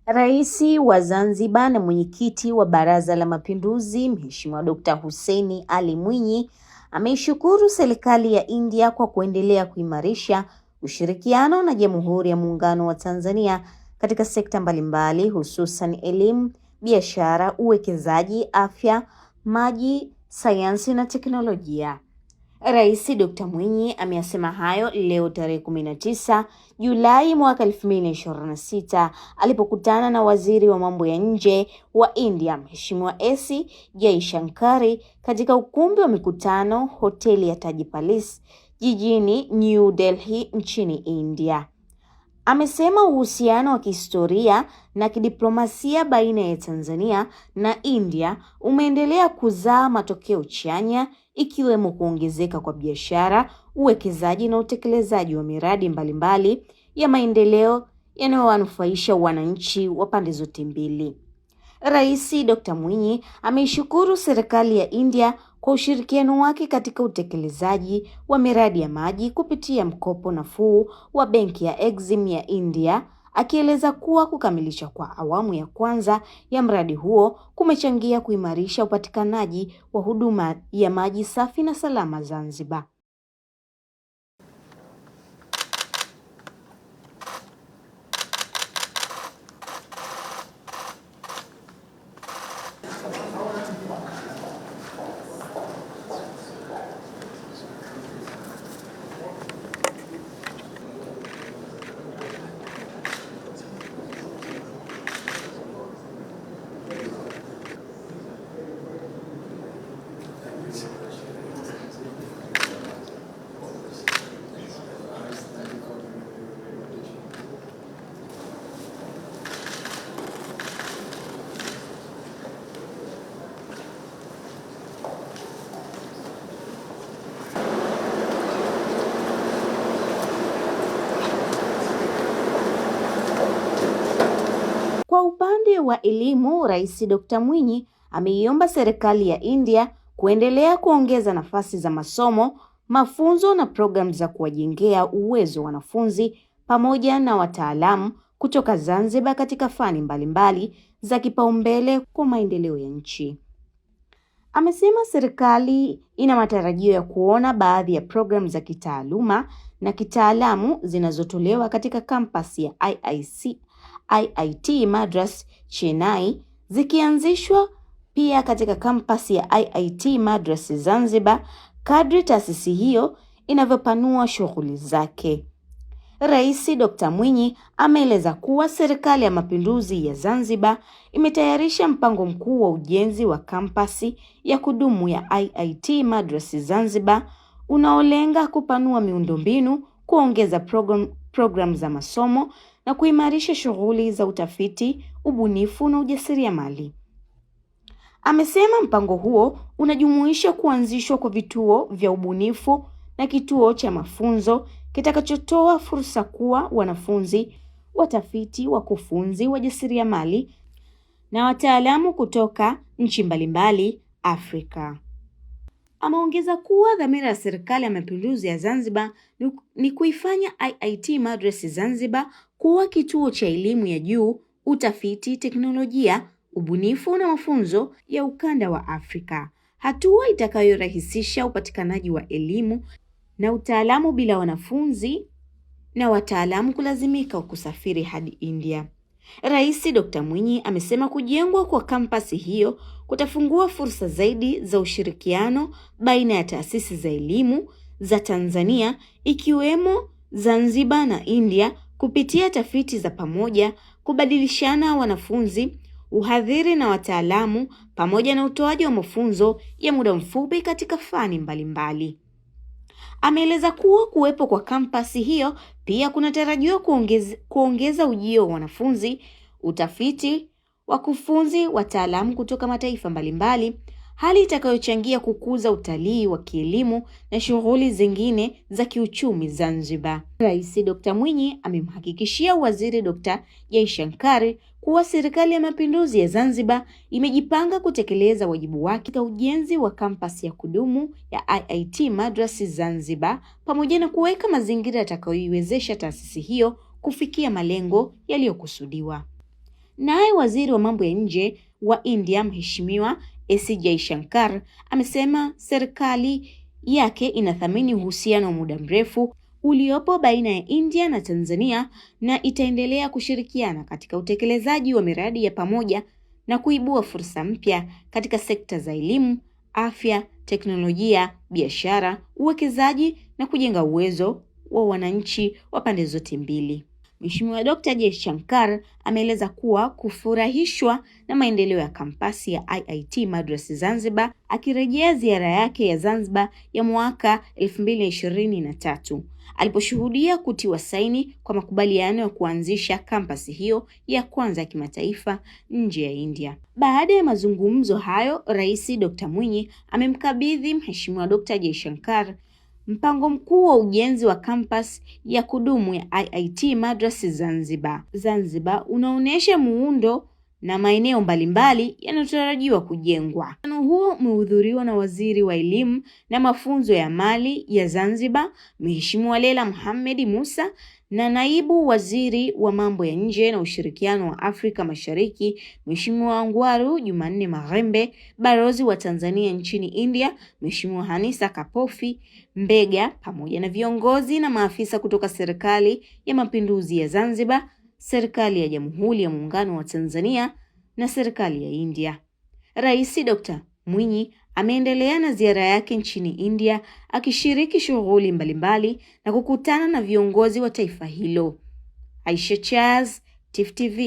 Rais wa Zanzibar na mwenyekiti wa Baraza la Mapinduzi, Mheshimiwa Dr. Hussein Ali Mwinyi ameishukuru serikali ya India kwa kuendelea kuimarisha ushirikiano na Jamhuri ya Muungano wa Tanzania katika sekta mbalimbali hususan elimu, biashara, uwekezaji, afya, maji, sayansi na teknolojia. Rais Dr. Mwinyi ameyasema hayo leo tarehe 19 Julai mwaka 2026 alipokutana na waziri wa mambo ya nje wa India Mheshimiwa S. Jaishankar katika ukumbi wa mikutano hoteli ya Taj Palace jijini New Delhi nchini India. Amesema uhusiano wa kihistoria na kidiplomasia baina ya Tanzania na India umeendelea kuzaa matokeo chanya ikiwemo kuongezeka kwa biashara, uwekezaji na utekelezaji wa miradi mbalimbali ya maendeleo yanayowanufaisha wananchi wa pande zote mbili. Rais Dr. Mwinyi ameishukuru serikali ya India kwa ushirikiano wake katika utekelezaji wa miradi ya maji kupitia mkopo nafuu wa benki ya Exim ya India, akieleza kuwa kukamilisha kwa awamu ya kwanza ya mradi huo kumechangia kuimarisha upatikanaji wa huduma ya maji safi na salama Zanzibar. Kwa upande wa elimu, Rais Dr. Mwinyi ameiomba serikali ya India kuendelea kuongeza nafasi za masomo, mafunzo na programu za kuwajengea uwezo wanafunzi pamoja na wataalamu kutoka Zanzibar katika fani mbalimbali za kipaumbele kwa maendeleo ya nchi. Amesema serikali ina matarajio ya kuona baadhi ya programu za kitaaluma na kitaalamu zinazotolewa katika kampasi ya IIT Madras Chennai zikianzishwa pia katika kampasi ya IIT Madras Zanzibar kadri taasisi hiyo inavyopanua shughuli zake. Rais Dr. Mwinyi ameeleza kuwa Serikali ya Mapinduzi ya Zanzibar imetayarisha mpango mkuu wa ujenzi wa kampasi ya kudumu ya IIT Madras Zanzibar unaolenga kupanua miundombinu, kuongeza program za masomo na kuimarisha shughuli za utafiti, ubunifu na ujasiriamali. Amesema mpango huo unajumuisha kuanzishwa kwa vituo vya ubunifu na kituo cha mafunzo kitakachotoa fursa kwa wanafunzi, watafiti, wakufunzi, wajasiriamali na wataalamu kutoka nchi mbalimbali Afrika. Ameongeza kuwa dhamira ya Serikali ya Mapinduzi ya Zanzibar ni kuifanya IIT Madras Zanzibar kuwa kituo cha elimu ya juu, utafiti, teknolojia, ubunifu na mafunzo ya ukanda wa Afrika, hatua itakayorahisisha upatikanaji wa elimu na utaalamu bila wanafunzi na wataalamu kulazimika kusafiri hadi India. Rais Dr. Mwinyi amesema kujengwa kwa kampasi hiyo kutafungua fursa zaidi za ushirikiano baina ya taasisi za elimu za Tanzania ikiwemo Zanzibar na India kupitia tafiti za pamoja, kubadilishana wanafunzi, uhadhiri na wataalamu pamoja na utoaji wa mafunzo ya muda mfupi katika fani mbalimbali. Ameeleza kuwa kuwepo kwa kampasi hiyo pia kunatarajiwa kuongeza ujio wa wanafunzi, utafiti, wakufunzi, wataalamu kutoka mataifa mbalimbali, hali itakayochangia kukuza utalii wa kielimu na shughuli zingine za kiuchumi Zanzibar. Rais Dr. Mwinyi amemhakikishia Waziri Dr. Jaishankar kuwa Serikali ya Mapinduzi ya Zanzibar imejipanga kutekeleza wajibu wake katika ujenzi wa kampasi ya kudumu ya IIT Madras Zanzibar pamoja na kuweka mazingira yatakayoiwezesha taasisi hiyo kufikia malengo yaliyokusudiwa. Naye waziri wa mambo ya nje wa India Mheshimiwa S. Jaishankar amesema serikali yake inathamini uhusiano wa muda mrefu uliopo baina ya India na Tanzania na itaendelea kushirikiana katika utekelezaji wa miradi ya pamoja na kuibua fursa mpya katika sekta za elimu, afya, teknolojia, biashara, uwekezaji na kujenga uwezo wa wananchi wa pande zote mbili. Mheshimiwa Dr. Jaishankar ameeleza kuwa kufurahishwa na maendeleo ya kampasi ya IIT Madras Zanzibar akirejea ziara yake ya Zanzibar ya mwaka 2023 aliposhuhudia kutiwa saini kwa makubaliano ya kuanzisha kampasi hiyo ya kwanza ya kimataifa nje ya India. Baada ya mazungumzo hayo, Rais Dr. Mwinyi amemkabidhi Mheshimiwa Dr. Jaishankar mpango mkuu wa ujenzi wa kampasi ya kudumu ya IIT Madras Zanzibar. Zanzibar unaonesha muundo na maeneo mbalimbali yanayotarajiwa kujengwa. Mkutano huo umehudhuriwa na Waziri wa Elimu na Mafunzo ya Mali ya Zanzibar, Mheshimiwa Leila Mohamed Musa, na Naibu Waziri wa Mambo ya Nje na Ushirikiano wa Afrika Mashariki, Mheshimiwa Angwaru Jumanne Maghembe, Balozi wa Tanzania nchini India, Mheshimiwa Hanisa Kapofi Mbega, pamoja na viongozi na maafisa kutoka Serikali ya Mapinduzi ya Zanzibar, Serikali ya Jamhuri ya Muungano wa Tanzania na Serikali ya India. Rais Dr. Mwinyi ameendelea na ziara yake nchini India akishiriki shughuli mbalimbali na kukutana na viongozi wa taifa hilo. Aisha Chaz, Tifu TV.